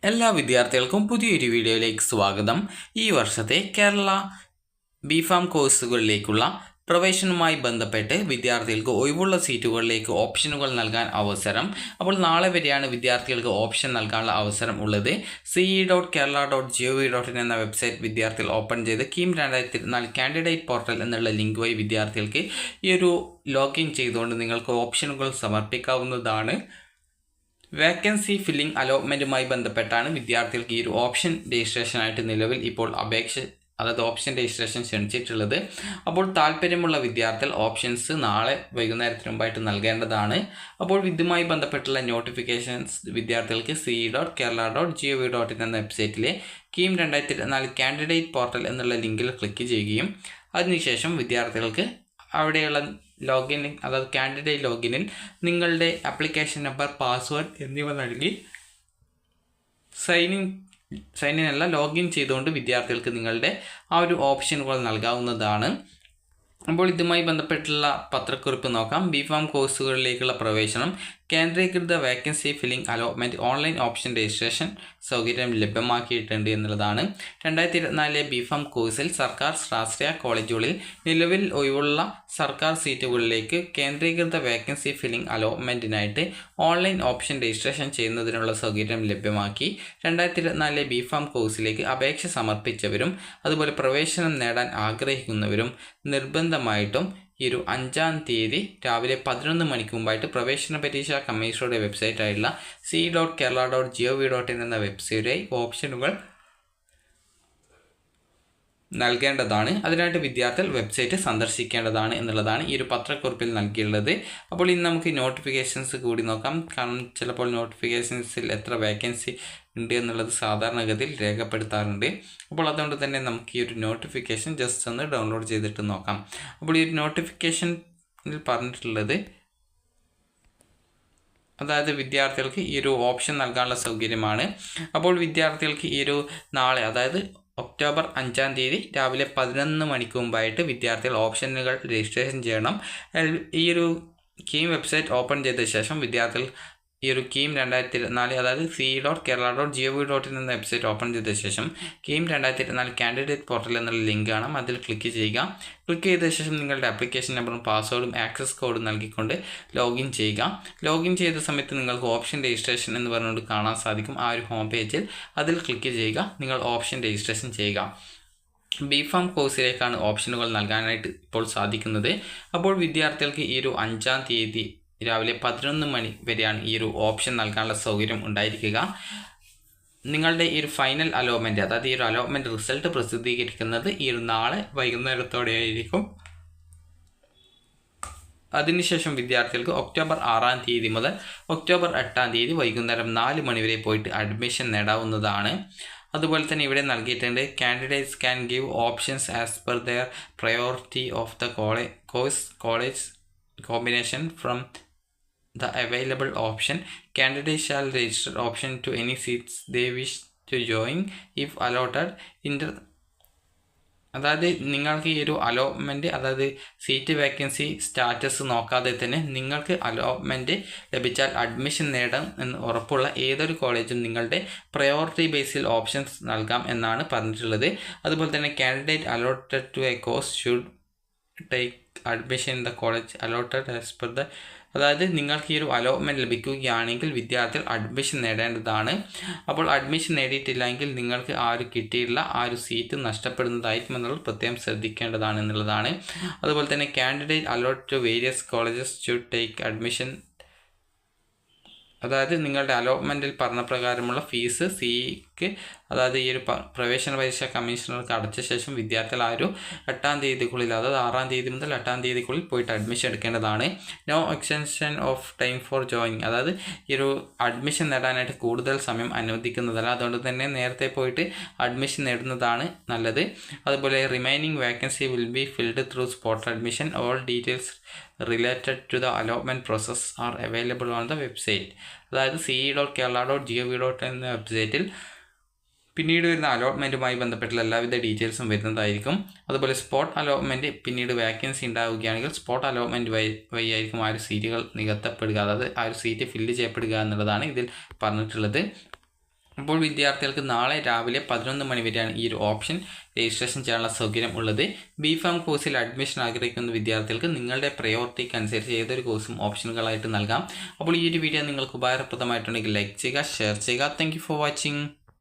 എല്ലാ വിദ്യാർത്ഥികൾക്കും പുതിയൊരു വീഡിയോയിലേക്ക് സ്വാഗതം. ഈ വർഷത്തെ കേരള ബിഫാം കോഴ്സുകളിലേക്കുള്ള പ്രവേശനവുമായി ബന്ധപ്പെട്ട് വിദ്യാർത്ഥികൾക്ക് ഒഴിവുള്ള സീറ്റുകളിലേക്ക് ഓപ്ഷനുകൾ നൽകാൻ അവസരം. അപ്പോൾ നാളെ വരെയാണ് വിദ്യാർത്ഥികൾക്ക് ഓപ്ഷൻ നൽകാനുള്ള അവസരം ഉള്ളത്. ce.kerala.gov.in എന്ന വെബ്സൈറ്റ് വിദ്യാർത്ഥികൾ ഓപ്പൺ ചെയ്ത് കീം 2024 കാൻഡിഡേറ്റ് പോർട്ടൽ എന്നുള്ള ലിങ്ക് വഴി വിദ്യാർത്ഥികൾക്ക് ഈ ഒരു ലോഗിൻ ചെയ്തുകൊണ്ട് നിങ്ങൾക്ക് ഓപ്ഷനുകൾ സമർപ്പിക്കാവുന്നതാണ്. വേക്കൻസി ഫില്ലിംഗ് അലോട്ട്മെൻറ്റുമായി ബന്ധപ്പെട്ടാണ് വിദ്യാർത്ഥികൾക്ക് ഈ ഒരു ഓപ്ഷൻ രജിസ്ട്രേഷനായിട്ട് നിലവിൽ ഇപ്പോൾ ഓപ്ഷൻ രജിസ്ട്രേഷൻ ക്ഷണിച്ചിട്ടുള്ളത്. അപ്പോൾ താല്പര്യമുള്ള വിദ്യാർത്ഥികൾ ഓപ്ഷൻസ് നാളെ വൈകുന്നേരത്തിന് മുമ്പായിട്ട് നൽകേണ്ടതാണ്. അപ്പോൾ ഇതുമായി ബന്ധപ്പെട്ടുള്ള നോട്ടിഫിക്കേഷൻസ് വിദ്യാർത്ഥികൾക്ക് ce.kerala.gov.in എന്ന വെബ്സൈറ്റിലെ കീം 2024 കാൻഡിഡേറ്റ് പോർട്ടൽ എന്നുള്ള ലിങ്കിൽ ക്ലിക്ക് ചെയ്യുകയും അതിനുശേഷം വിദ്യാർത്ഥികൾക്ക് അവിടെയുള്ള ലോഗിൻ കാൻഡിഡേറ്റ് ലോഗിനിൽ നിങ്ങളുടെ ആപ്ലിക്കേഷൻ നമ്പർ, പാസ്വേഡ് എന്നിവ നൽകി ലോഗിൻ ചെയ്തുകൊണ്ട് വിദ്യാർത്ഥികൾക്ക് നിങ്ങളുടെ ആ ഒരു ഓപ്ഷനുകൾ നൽകാവുന്നതാണ്. അപ്പോൾ ഇതുമായി ബന്ധപ്പെട്ടുള്ള പത്രക്കുറിപ്പ് നോക്കാം. ബിഫാം കോഴ്സുകളിലേക്കുള്ള പ്രവേശനം കേന്ദ്രീകൃത vacancy filling allotment online option registration സൗകര്യം ലഭ്യമാക്കിയിട്ടുണ്ട് എന്നുള്ളതാണ്. 2024 ബിഫാം കോഴ്സിൽ സർക്കാർ ശാസ്ത്രീയ കോളേജുകളിൽ നിലവിൽ ഒഴിവുള്ള സർക്കാർ സീറ്റുകളിലേക്ക് കേന്ദ്രീകൃത വേക്കൻസി ഫില്ലിംഗ് അലോട്ട്മെൻറ്റിനായിട്ട് ഓൺലൈൻ ഓപ്ഷൻ രജിസ്ട്രേഷൻ ചെയ്യുന്നതിനുള്ള സൗകര്യം ലഭ്യമാക്കി. 2024 ബിഫാം കോഴ്സിലേക്ക് അപേക്ഷ സമർപ്പിച്ചവരും അതുപോലെ പ്രവേശനം നേടാൻ ആഗ്രഹിക്കുന്നവരും നിർബന്ധമായിട്ടും ഈ ഒരു 5-ാം തീയതി രാവിലെ 11 മണിക്ക് മുമ്പായിട്ട് പ്രവേശന പരീക്ഷാ കമ്മീഷനുടെ വെബ്സൈറ്റായിട്ടുള്ള ce.kerala.gov.in എന്ന വെബ്സൈറ്റ് ഓപ്ഷനുകൾ നൽകേണ്ടതാണ്. അതിനായിട്ട് വിദ്യാർത്ഥികൾ വെബ്സൈറ്റ് സന്ദർശിക്കേണ്ടതാണ് എന്നുള്ളതാണ് ഈ ഒരു പത്രക്കുറിപ്പിൽ നൽകിയുള്ളത്. അപ്പോൾ ഇന്ന് നമുക്ക് നോട്ടിഫിക്കേഷൻസ് കൂടി നോക്കാം. കാരണം ചിലപ്പോൾ നോട്ടിഫിക്കേഷൻസിൽ എത്ര വേക്കൻസി ഉണ്ട് എന്നുള്ളത് സാധാരണഗതിയിൽ രേഖപ്പെടുത്താറുണ്ട്. അപ്പോൾ അതുകൊണ്ട് തന്നെ നമുക്ക് ഈ ഒരു നോട്ടിഫിക്കേഷൻ ജസ്റ്റ് ഒന്ന് ഡൗൺലോഡ് ചെയ്തിട്ട് നോക്കാം. അപ്പോൾ ഈ ഒരു നോട്ടിഫിക്കേഷനിൽ പറഞ്ഞിട്ടുള്ളത് വിദ്യാർത്ഥികൾക്ക് ഈ ഒരു ഓപ്ഷൻ നൽകാനുള്ള സൗകര്യമാണ്. അപ്പോൾ വിദ്യാർത്ഥികൾക്ക് ഈ ഒരു നാളെ ഒക്ടോബർ 5-ാം തീയതി രാവിലെ 11 മണിക്ക് മുമ്പായിട്ട് വിദ്യാർത്ഥികൾ ഓപ്ഷനുകൾ രജിസ്ട്രേഷൻ ചെയ്യണം. ഈ ഒരു കീം വെബ്സൈറ്റ് ഓപ്പൺ ചെയ്ത ശേഷം വിദ്യാർത്ഥികൾ ഈ ഒരു കീം 2024 ce.kerala.gov.in എന്ന വെബ്സൈറ്റ് ഓപ്പൺ ചെയ്ത ശേഷം കീം 2024 കാൻഡിഡേറ്റ് പോർട്ടൽ എന്നുള്ള ലിങ്ക് കാണാം. അതിൽ ക്ലിക്ക് ചെയ്യുക. ക്ലിക്ക് ചെയ്ത ശേഷം നിങ്ങളുടെ ആപ്ലിക്കേഷൻ നമ്പറും പാസ്വേഡും ആക്സസ് കോഡും നൽകിക്കൊണ്ട് ലോഗിൻ ചെയ്യുക. ലോഗിൻ ചെയ്ത സമയത്ത് നിങ്ങൾക്ക് ഓപ്ഷൻ രജിസ്ട്രേഷൻ എന്ന് പറഞ്ഞുകൊണ്ട് കാണാൻ സാധിക്കും. ആ ഒരു ഹോം പേജിൽ അതിൽ ക്ലിക്ക് ചെയ്യുക. നിങ്ങൾ ഓപ്ഷൻ രജിസ്ട്രേഷൻ ചെയ്യുക. ബിഫാം കോഴ്സിലേക്കാണ് ഓപ്ഷനുകൾ നൽകാനായിട്ട് ഇപ്പോൾ സാധിക്കുന്നത്. അപ്പോൾ വിദ്യാർത്ഥികൾക്ക് ഈ ഒരു 5-ാം തീയതി രാവിലെ 11 മണി വരെയാണ് ഈ ഒരു ഓപ്ഷൻ നൽകാനുള്ള സൗകര്യം ഉണ്ടായിരിക്കുക. നിങ്ങളുടെ ഈ ഒരു ഫൈനൽ അലോട്ട്മെൻറ്റ് ഈ ഒരു അലോട്ട്മെൻറ്റ് റിസൾട്ട് പ്രസിദ്ധീകരിക്കുന്നത് ഈ ഒരു നാളെ വൈകുന്നേരത്തോടെ ആയിരിക്കും. അതിനുശേഷം വിദ്യാർത്ഥികൾക്ക് ഒക്ടോബർ 6-ാം തീയതി മുതൽ ഒക്ടോബർ 8-ാം തീയതി വൈകുന്നേരം 4 മണി വരെ പോയിട്ട് അഡ്മിഷൻ നേടാവുന്നതാണ്. അതുപോലെ തന്നെ ഇവിടെ നൽകിയിട്ടുണ്ട് candidates can give options as per their priority of the college combination from the available option. Candidates shall register option to any seats they wish to join if allotted. നിങ്ങൾക്ക് ഈ ഒരു അലോട്ട്മെൻറ്റ് സീറ്റ് വേക്കൻസി സ്റ്റാറ്റസ് നോക്കാതെ തന്നെ നിങ്ങൾക്ക് allotment ലഭിച്ചാൽ admission നേടാം എന്ന് ഉറപ്പുള്ള ഏതൊരു കോളേജും നിങ്ങളുടെ പ്രയോറിറ്റി ബേസിൽ ഓപ്ഷൻസ് നൽകാം എന്നാണ് പറഞ്ഞിട്ടുള്ളത്. അതുപോലെ തന്നെ candidate allotted to a course should take admission in the college allotted as per the നിങ്ങൾക്ക് ഈ ഒരു അലോട്ട്മെൻറ്റ് ലഭിക്കുകയാണെങ്കിൽ വിദ്യാർത്ഥികൾ അഡ്മിഷൻ നേടേണ്ടതാണ്. അപ്പോൾ അഡ്മിഷൻ നേടിയിട്ടില്ലെങ്കിൽ നിങ്ങൾക്ക് കിട്ടിയിട്ടുള്ള ആ ഒരു സീറ്റ് നഷ്ടപ്പെടുന്നതായിരിക്കും എന്നുള്ളത് പ്രത്യേകം ശ്രദ്ധിക്കേണ്ടതാണ് എന്നുള്ളതാണ്. അതുപോലെ തന്നെ candidate allot to various colleges should take admission നിങ്ങളുടെ അലോട്ട്മെൻറ്റിൽ പറഞ്ഞ പ്രകാരമുള്ള ഫീസ് സിക്ക് ഈ ഒരു പ്രവേശന പരീക്ഷാ കമ്മീഷണർക്ക് അടച്ച ശേഷം വിദ്യാർത്ഥികൾ ആ ഒരു 8-ാം തീയതിക്കുള്ളിൽ 6-ാം തീയതി മുതൽ 8-ാം തീയതിക്കുള്ളിൽ പോയിട്ട് അഡ്മിഷൻ എടുക്കേണ്ടതാണ്. No extension of time for joining ഈ ഒരു അഡ്മിഷൻ നേടാനായിട്ട് കൂടുതൽ സമയം അനുവദിക്കുന്നതല്ല. അതുകൊണ്ട് തന്നെ നേരത്തെ പോയിട്ട് അഡ്മിഷൻ നേടുന്നതാണ് നല്ലത്. അതുപോലെ remaining vacancy will be filled through spot admission. All details related to the allotment process are available on the website. ce.kerala.gov.in എന്ന വെബ്സൈറ്റിൽ പിന്നീട് വരുന്ന അലോട്ട്മെൻറ്റുമായി ബന്ധപ്പെട്ടുള്ള എല്ലാവിധ ഡീറ്റെയിൽസും വരുന്നതായിരിക്കും. അതുപോലെ സ്പോട്ട് അലോട്ട്മെൻറ്റ് പിന്നീട് വേക്കൻസി ഉണ്ടാവുകയാണെങ്കിൽ സ്പോട്ട് അലോട്ട്മെൻറ്റ് വഴിയായിരിക്കും ആ ഒരു സീറ്റുകൾ നികത്തപ്പെടുക, ആ ഒരു സീറ്റ് ഫില്ല് ചെയ്യപ്പെടുക എന്നുള്ളതാണ് ഇതിൽ പറഞ്ഞിട്ടുള്ളത്. അപ്പോൾ വിദ്യാർത്ഥികൾക്ക് നാളെ രാവിലെ 11 മണി വരെയാണ് ഈ ഒരു ഓപ്ഷൻ രജിസ്ട്രേഷൻ ചെയ്യാനുള്ള സൗകര്യം ഉള്ളത്. ബിഫാം കോഴ്സിൽ അഡ്മിഷൻ ആഗ്രഹിക്കുന്ന വിദ്യാർത്ഥികൾക്ക് നിങ്ങളുടെ പ്രയോറിറ്റിക്ക് അനുസരിച്ച് ഏതൊരു കോഴ്സും ഓപ്ഷനുകളായിട്ട് നൽകാം. അപ്പോൾ ഈ ഒരു വീഡിയോ നിങ്ങൾക്ക് ഉപകാരപ്രദമായിട്ടുണ്ടെങ്കിൽ ലൈക്ക് ചെയ്യുക, ഷെയർ ചെയ്യുക. Thank you for watching.